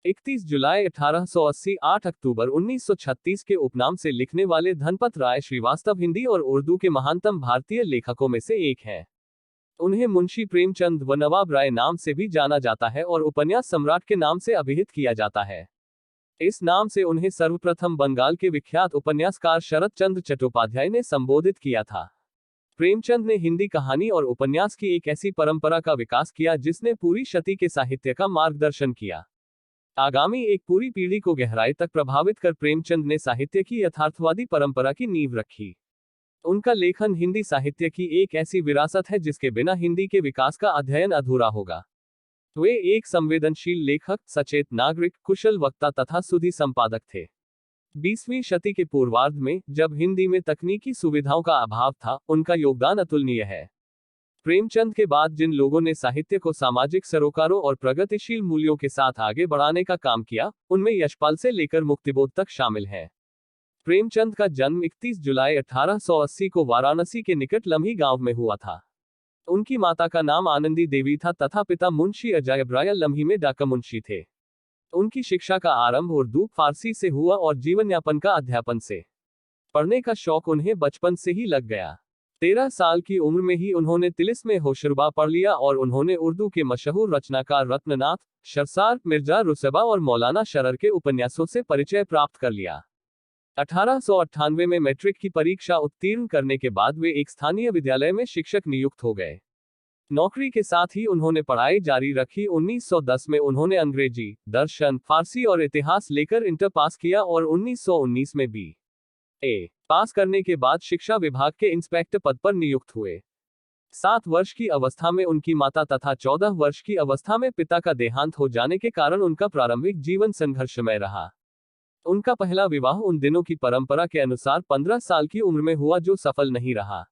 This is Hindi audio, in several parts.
31 जुलाई 1880, 8 अक्टूबर 1936 के उपनाम से लिखने वाले धनपत राय श्रीवास्तव हिंदी और उर्दू के महानतम भारतीय लेखकों में से एक हैं। उन्हें मुंशी प्रेमचंद व नवाब राय नाम से भी जाना जाता है और उपन्यास सम्राट के नाम से अभिहित किया जाता है। इस नाम से उन्हें सर्वप्रथम बंगाल के विख्यात उपन्यासकार शरत चंद्र चट्टोपाध्याय ने संबोधित किया था। प्रेमचंद ने हिंदी कहानी और उपन्यास की एक ऐसी परंपरा का विकास किया जिसने पूरी शती के साहित्य का मार्गदर्शन किया। आगामी एक पूरी पीढ़ी को गहराई तक प्रभावित कर प्रेमचंद ने साहित्य की यथार्थवादी परंपरा की नींव रखी। उनका लेखन हिंदी साहित्य की एक ऐसी विरासत है जिसके बिना हिंदी के विकास का अध्ययन अधूरा होगा। वे एक संवेदनशील लेखक, सचेत नागरिक, कुशल वक्ता तथा सुधि संपादक थे। 20वीं शती के पूर्वार्ध में, जब हिंदी में तकनीकी सुविधाओं का अभाव था, उनका योगदान अतुलनीय है। प्रेमचंद के बाद जिन लोगों ने साहित्य को सामाजिक सरोकारों और प्रगतिशील मूल्यों के साथ आगे बढ़ाने का काम किया, उनमें यशपाल से लेकर मुक्तिबोध तक शामिल हैं। प्रेमचंद का जन्म 31 जुलाई 1880 को वाराणसी के निकट लम्ही गांव में हुआ था। उनकी माता का नाम आनंदी देवी था तथा पिता मुंशी अजायब राय लम्ही में डाक मुंशी थे। उनकी शिक्षा का आरंभ उर्दू, फारसी से हुआ और जीवन यापन का अध्यापन से। पढ़ने का शौक उन्हें बचपन से ही लग गया। 13 साल की उम्र में ही उन्होंने तिलिस्म होशरुबा पढ़ लिया और उन्होंने उर्दू के मशहूर रचनाकार रत्ननाथ, शरसार, मिर्जा रुसबा और मौलाना शरर के उपन्यासों से परिचय प्राप्त कर लिया। 1898 में मैट्रिक की परीक्षा उत्तीर्ण करने के बाद वे एक स्थानीय विद्यालय में शिक्षक नियुक्त हो गए। नौकरी के साथ ही उन्होंने पढ़ाई जारी रखी। 1910 में उन्होंने अंग्रेजी, दर्शन, फारसी और इतिहास लेकर इंटर पास किया और 1919 में B.A. पास करने के बाद शिक्षा विभाग के इंस्पेक्टर पद पर नियुक्त हुए। 7 वर्ष की अवस्था में उनकी माता तथा 14 वर्ष की अवस्था में पिता का देहांत हो जाने के कारण उनका प्रारंभिक जीवन संघर्षमय रहा। उनका पहला विवाह उन दिनों की परंपरा के अनुसार 15 साल की उम्र में हुआ, जो सफल नहीं रहा।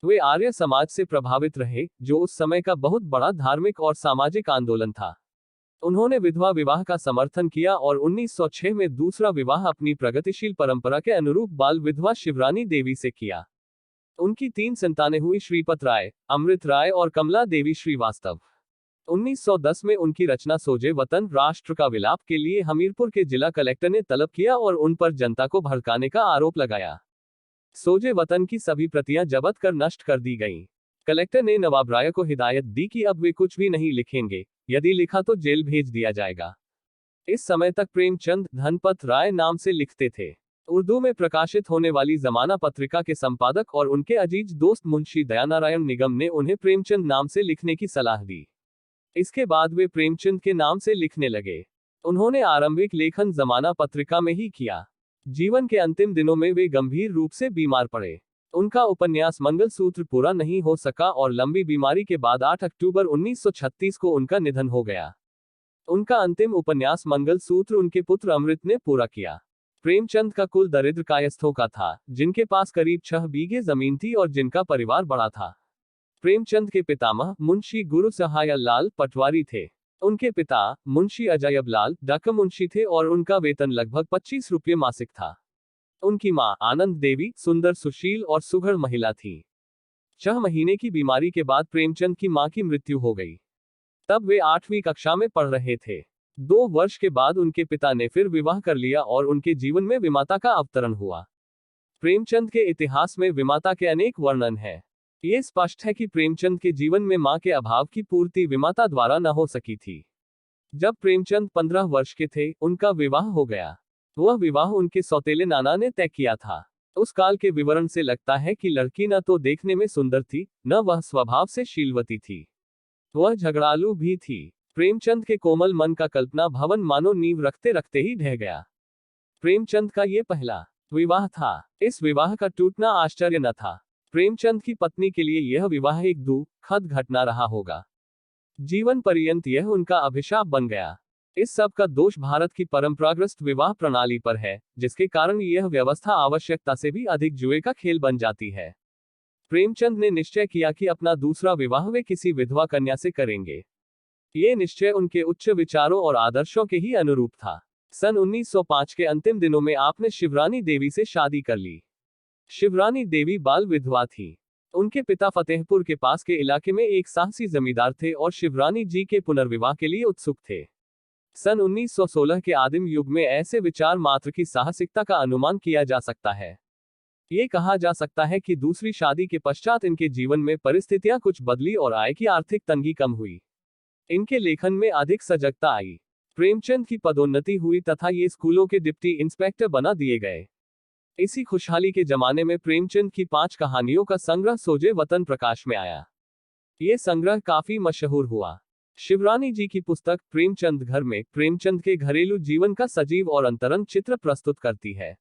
वे आर्य समाज से प्रभावित रहे, जो उस समय का बहुत बड़ा धार्मिक और सामाजिक आंदोलन था। उन्होंने विधवा विवाह का समर्थन किया और 1906 में दूसरा विवाह अपनी प्रगतिशील परंपरा के अनुरूप बाल विधवा शिवरानी देवी से किया। उनकी 3 संतानें हुई, श्रीपत राय, अमृत राय और कमला देवी श्रीवास्तव। 1910 में उनकी रचना सोजे वतन, राष्ट्र का विलाप के लिए हमीरपुर के जिला कलेक्टर ने तलब किया और उन पर जनता को भड़काने का आरोप लगाया। सोजे वतन की सभी प्रतियां जब्त कर नष्ट कर दी गईं। कलेक्टर ने नवाब राय को हिदायत दी कि अब वे कुछ भी नहीं लिखेंगे, यदि लिखा तो जेल भेज दिया जाएगा। इस समय तक प्रेमचंद धनपत राय नाम से लिखते थे। उर्दू में प्रकाशित होने वाली जमाना पत्रिका के संपादक और उनके अजीज दोस्त मुंशी दयानारायण निगम ने उन्हें प्रेमचंद नाम से लिखने की सलाह दी। इसके बाद वे प्रेमचंद के नाम से लिखने लगे। उन्होंने आरंभिक लेखन जमाना पत्रिका में ही किया। जीवन के अंतिम दिनों में वे गंभीर रूप से बीमार पड़े। उनका उपन्यास मंगलसूत्र पूरा नहीं हो सका और लंबी बीमारी के बाद 8 अक्टूबर 1936 को उनका निधन हो गया। उनका अंतिम उपन्यास मंगलसूत्र उनके पुत्र अमृत ने पूरा किया। प्रेमचंद का कुल दरिद्र कायस्थों का था, जिनके पास करीब 6 बीघे जमीन थी और जिनका परिवार बड़ा था। प्रेमचंद के पितामह मुंशी गुरु सहाय लाल पटवारी थे। उनके पिता मुंशी अजायब लाल डाक मुंशी थे और उनका वेतन लगभग 25 रुपये मासिक था। उनकी मां आनंद देवी सुंदर, सुशील और सुघड़ महिला थी। 6 महीने की बीमारी के बाद प्रेमचंद की मां की मृत्यु हो गई। तब वे 8वीं कक्षा में पढ़ रहे थे। 2 वर्ष के बाद उनके पिता ने फिर विवाह कर लिया और उनके जीवन में विमाता का अवतरण हुआ। प्रेमचंद के इतिहास में विमाता के अनेक वर्णन हैं। ये स्पष्ट है कि प्रेमचंद के जीवन में मां के अभाव की पूर्ति विमाता द्वारा न हो सकी थी। जब प्रेमचंद 15 वर्ष के थे, उनका विवाह हो गया। वह विवाह उनके सौतेले नाना ने तय किया था। उस काल के विवरण से लगता है कि लड़की न तो देखने में सुंदर थी, न वह स्वभाव से शीलवती थी। वह झगड़ालू भी थी। प्रेमचंद के कोमल मन का कल्पना भवन मानो नींव रखते रखते ही ढह गया। प्रेमचंद का ये पहला विवाह था। इस विवाह का टूटना आश्चर्य न था। प्रेमचंद की पत्नी के लिए यह विवाह एक दुखद घटना रहा होगा। जीवन पर्यंत यह उनका अभिशाप बन गया। इस सब का दोष भारत की परंपरागत विवाह प्रणाली पर है, जिसके कारण यह व्यवस्था आवश्यकता से भी अधिक जुए का खेल बन जाती है। प्रेमचंद ने निश्चय किया कि अपना दूसरा विवाह वे किसी विधवा कन्या से करेंगे। ये निश्चय उनके उच्च विचारों और आदर्शों के ही अनुरूप था। सन 1905 के अंतिम दिनों में आपने शिवरानी देवी से शादी कर ली। शिवरानी देवी बाल विधवा थी। उनके पिता फतेहपुर के पास के इलाके में एक साहसी जमींदार थे और शिवरानी जी के पुनर्विवाह के लिए उत्सुक थे। सन 1916 के आदिम युग में ऐसे विचार मात्र की साहसिकता का अनुमान किया जा सकता है। ये कहा जा सकता है कि दूसरी शादी के पश्चात इनके जीवन में परिस्थितियां कुछ बदली और आय की आर्थिक तंगी कम हुई। इनके लेखन में अधिक सजगता आई। प्रेमचंद की पदोन्नति हुई तथा ये स्कूलों के डिप्टी इंस्पेक्टर बना दिए गए। इसी खुशहाली के जमाने में प्रेमचंद की 5 कहानियों का संग्रह सोजे वतन प्रकाश में आया। ये संग्रह काफी मशहूर हुआ। शिवरानी जी की पुस्तक प्रेमचंद घर में प्रेमचंद के घरेलू जीवन का सजीव और अंतरंग चित्र प्रस्तुत करती है।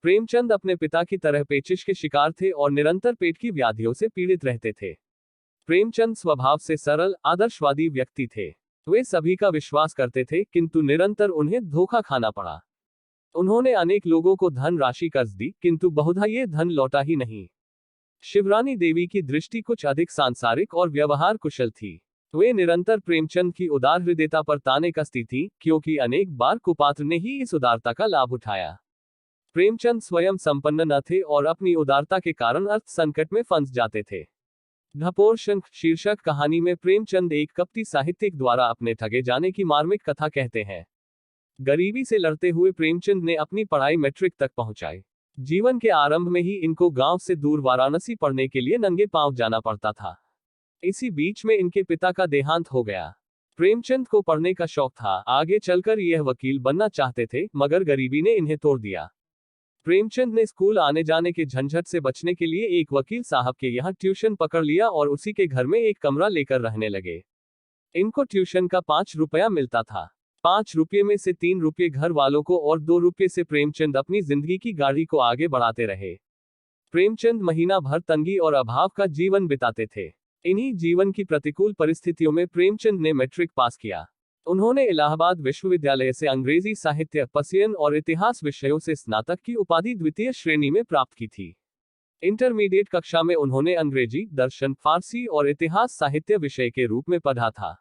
प्रेमचंद अपने पिता की तरह पेचिश के शिकार थे और निरंतर पेट की व्याधियों से पीड़ित रहते थे। प्रेमचंद स्वभाव से सरल, आदर्शवादी व्यक्ति थे। वे सभी का विश्वास करते थे, किंतु निरंतर उन्हें धोखा खाना पड़ा। उन्होंने अनेक लोगों को धन राशि कर्ज दी, किंतु बहुधा ये धन लौटा ही नहीं। शिवरानी देवी की दृष्टि कुछ अधिक सांसारिक और व्यवहार कुशल थी। वे निरंतर प्रेमचंद की उदार हृदयता पर ताने कसती थी, क्योंकि अनेक बार कुपात्र ने ही इस उदारता का लाभ उठाया। प्रेमचंद स्वयं संपन्न न थे और अपनी उदारता के कारण अर्थ संकट में फंस जाते थे। ढपोर शंख शीर्षक कहानी में प्रेमचंद एक कपटी साहित्यिक द्वारा अपने ठगे जाने की मार्मिक कथा कहते हैं। गरीबी से लड़ते हुए प्रेमचंद ने अपनी पढ़ाई मैट्रिक तक पहुंचाई। जीवन के आरंभ में ही इनको गांव से दूर वाराणसी पढ़ने के लिए नंगे पांव जाना पड़ता था। इसी बीच में इनके पिता का देहांत हो गया। प्रेमचंद को पढ़ने का शौक था, आगे चलकर यह वकील बनना चाहते थे, मगर गरीबी ने इन्हें तोड़ दिया। प्रेमचंद ने स्कूल आने जाने के झंझट से बचने के लिए एक वकील साहब के यहाँ ट्यूशन पकड़ लिया और उसी के घर में एक कमरा लेकर रहने लगे। इनको ट्यूशन का 5 रुपया मिलता था। 5 रुपये में से 3 रुपये घर वालों को और 2 रुपये से प्रेमचंद अपनी जिंदगी की गाड़ी को आगे बढ़ाते रहे। प्रेमचंद महीना भर तंगी और अभाव का जीवन बिताते थे। इन्हीं जीवन की प्रतिकूल परिस्थितियों में प्रेमचंद ने मैट्रिक पास किया। उन्होंने इलाहाबाद विश्वविद्यालय से अंग्रेजी साहित्य, पसियन और इतिहास विषयों से स्नातक की उपाधि द्वितीय श्रेणी में प्राप्त की थी। इंटरमीडिएट कक्षा में उन्होंने अंग्रेजी, दर्शन, फारसी और इतिहास साहित्य विषय के रूप में पढ़ा था।